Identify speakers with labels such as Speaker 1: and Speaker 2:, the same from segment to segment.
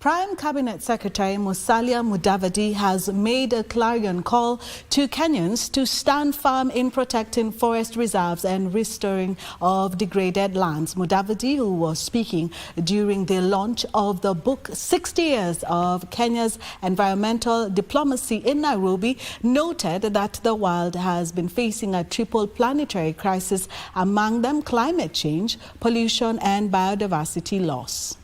Speaker 1: Prime Cabinet Secretary Musalia Mudavadi has made a clarion call to Kenyans to stand firm in protecting forest reserves and restoring of degraded lands. Mudavadi, who was speaking during the launch of the book 60 Years of Kenya's Environmental Diplomacy in Nairobi, noted that the world has been facing a triple planetary crisis, among them climate change, pollution and biodiversity loss.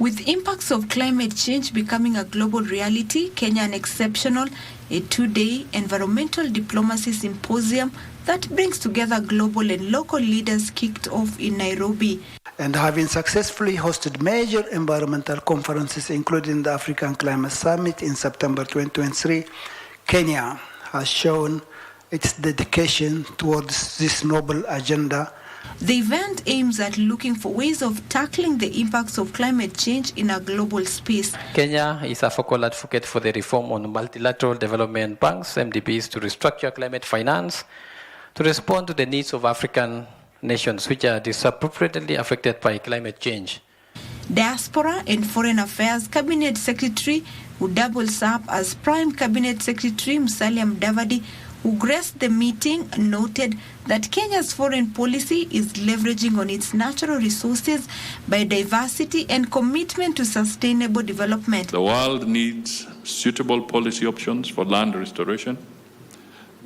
Speaker 2: With impacts of climate change becoming a global reality, Kenya an exceptional, a two-day environmental diplomacy symposium that brings together global and local leaders kicked off in Nairobi.
Speaker 3: And having successfully hosted major environmental conferences, including the African Climate Summit in September 2023, Kenya has shown its dedication towards this noble agenda.
Speaker 2: The event aims at looking for ways of tackling the impacts of climate change in a global space.
Speaker 4: Kenya is a focal advocate for the reform on multilateral development banks, MDBs, to restructure climate finance, to respond to the needs of African nations which are disproportionately affected by climate change.
Speaker 2: Diaspora and Foreign Affairs Cabinet Secretary, who doubles up as Prime Cabinet Secretary Musalia Mudavadi, who graced the meeting, noted that Kenya's foreign policy is leveraging on its natural resources, biodiversity and commitment to sustainable development.
Speaker 5: The world needs suitable policy options for land restoration,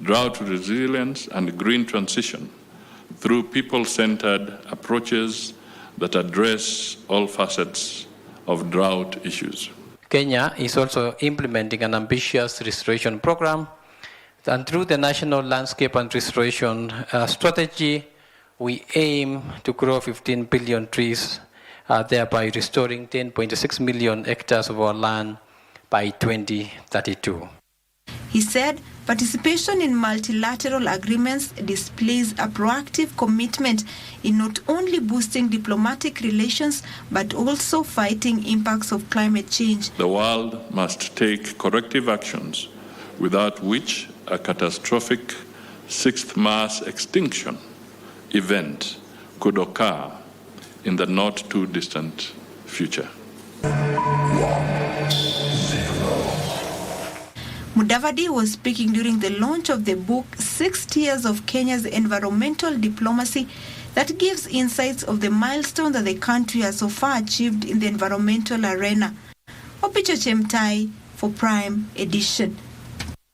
Speaker 5: drought resilience and green transition through people-centered approaches that address all facets of drought issues.
Speaker 4: Kenya is also implementing an ambitious restoration program. And through the National Landscape and Restoration Strategy, we aim to grow 15 billion trees, thereby restoring 10.6 million hectares of our land by 2032.
Speaker 2: He said participation in multilateral agreements displays a proactive commitment in not only boosting diplomatic relations, but also fighting impacts of climate change.
Speaker 5: The world must take corrective actions, without which a catastrophic sixth mass extinction event could occur in the not too distant future.
Speaker 2: Mudavadi was speaking during the launch of the book 60 Years of Kenya's Environmental Diplomacy that gives insights of the milestone that the country has so far achieved in the environmental arena. Opicho Chemtai for Prime Edition.